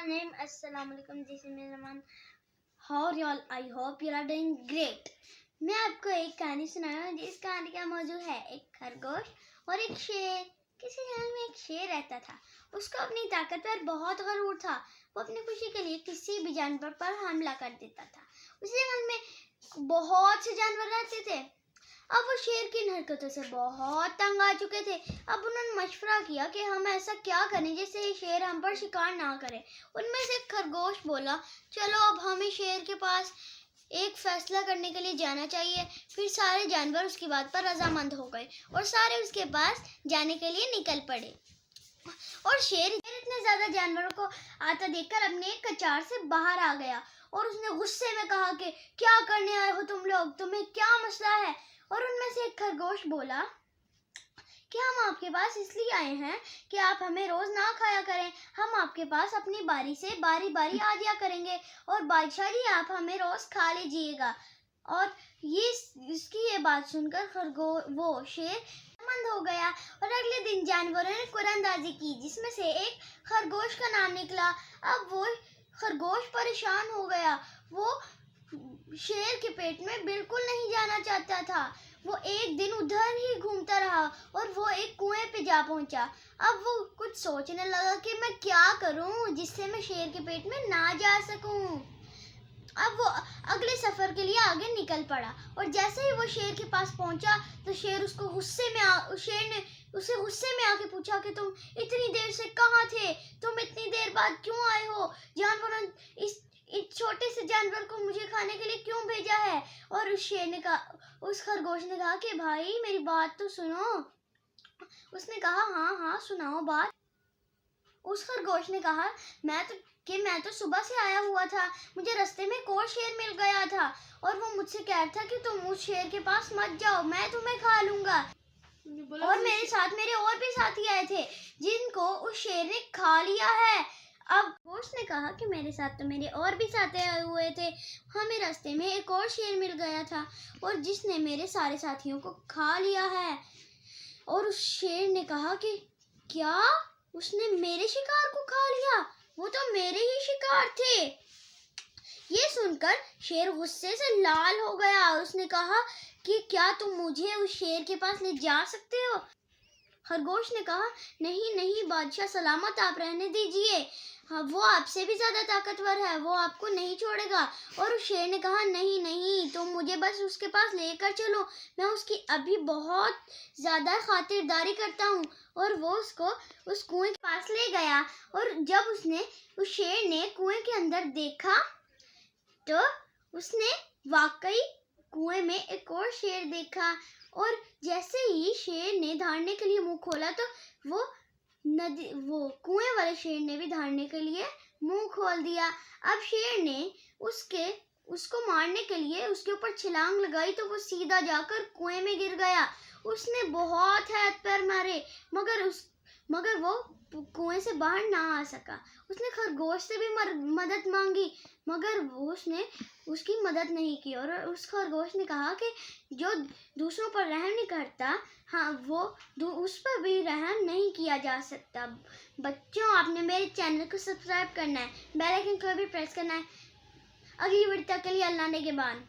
Bismillahirrahmanirrahim. Assalamu alaikum. This is Mirzaman. How are y'all? I hope you are doing great. मैं आपको एक कहानी सुनाया हूँ जिस कहानी का मौजू है एक खरगोश और एक शेर। किसी जंगल में एक शेर रहता था। उसको अपनी ताकत पर बहुत गरूर था। वो अपनी खुशी के लिए किसी भी जानवर पर हमला कर देता था। उस जंगल में बहुत से जानवर रहते थे। अब वो शेर की इन हरकतों से बहुत तंग आ चुके थे। अब उन्होंने मशवरा किया कि हम ऐसा क्या करें जिससे ये शेर हम पर शिकार ना करे। उनमें से एक खरगोश बोला, चलो अब हमें शेर के पास एक फैसला करने के लिए जाना चाहिए। फिर सारे जानवर उसकी बात पर रजामंद हो गए और सारे उसके पास जाने के लिए निकल पड़े। और शेर इतने ज्यादा जानवरों को आता देखकर अपने एक कचार से बाहर आ गया और उसने गुस्से में कहा कि क्या करने आए हो तुम लोग, तुम्हें क्या मसला है। और उनमें से एक खरगोश बोला कि हम आपके पास इसलिए आए हैं कि आप हमें रोज ना खाया करें। हम आपके पास अपनी बारी से बारी बारी आ जाया करेंगे और बादशाह जी आप हमें रोज खा लीजिएगा। और इसकी बात सुनकर वो शेर मंद हो गया। और अगले दिन जानवरों ने कुरंदाजी की जिसमें से एक खरगोश का नाम निकला। अब वो खरगोश परेशान हो गया। वो शेर के पेट में बिल्कुल नहीं जाना चाहता था। वो एक दिन उधर ही घूमता रहा और वो एक कुएं पे जा पहुंचा। अब वो कुछ सोचने लगा कि मैं क्या करूं जिससे मैं शेर के पेट में ना जा सकूं। अब वो अगले सफर के लिए आगे निकल पड़ा और जैसे ही वो शेर के पास पहुंचा तो शेर ने उसे गुस्से में आके पूछा कि तुम इतनी देर से कहाँ थे, तुम इतनी देर बाद क्यों आए हो, जानवरों इस छोटे से जानवर को मुझे खाने के लिए क्यों भेजा है। और उस खरगोश ने कहा कि भाई मेरी बात तो सुनो। उसने कहा हाँ सुनाओ बात। उस खरगोश ने कहा मैं तो सुबह से आया हुआ था, मुझे रास्ते में एक और शेर मिल गया था और वो मुझसे कह रहा था कि तुम उस शेर के पास मत जाओ, मैं तुम्हें खा लूंगा। और मेरे साथ मेरे और भी साथी आए थे जिनको उस शेर ने खा लिया है। अब खरगोश ने कहा कि मेरे साथ तो मेरे और भी साथी आए हुए थे, हमें रास्ते में एक और शेर मिल गया था और जिसने मेरे सारे साथियों को खा लिया है। और उस शेर ने कहा कि क्या उसने मेरे शिकार को खा लिया, वो तो मेरे ही शिकार थे। ये सुनकर शेर गुस्से से लाल हो गया। उसने कहा कि क्या तुम मुझे उस शेर के पास ले जा सकते हो। खरगोश ने कहा नहीं बादशाह सलामत, आप रहने दीजिए, हाँ वो आपसे भी ज्यादा ताकतवर है, वो आपको नहीं छोड़ेगा। और उस शेर ने कहा नहीं तुम मुझे बस उसके पास लेकर चलो, मैं उसकी अभी बहुत ज्यादा खातिरदारी करता हूँ। और वो उसको उस कुएं के पास ले गया और जब उस शेर ने कुएं के अंदर देखा तो उसने वाकई कुएं में एक और शेर देखा। और जैसे ही शेर ने धारने के लिए मुंह खोला तो वो कुएं वाले शेर ने भी धारने के लिए मुंह खोल दिया। अब शेर ने उसको मारने के लिए उसके ऊपर छलांग लगाई तो वो सीधा जाकर कुएं में गिर गया। उसने बहुत हाथ पैर मारे मगर वो कुएं से बाहर ना आ सका। उसने खरगोश से भी मदद मांगी मगर उसने उसकी मदद नहीं की। और उस खरगोश ने कहा कि जो दूसरों पर रहम नहीं करता, हाँ वो उस पर भी रहम नहीं किया जा सकता। बच्चों आपने मेरे चैनल को सब्सक्राइब करना है, बेल आइकन को भी प्रेस करना है। अगली वीडियो तक के लिए अल्लाह ने के बाद।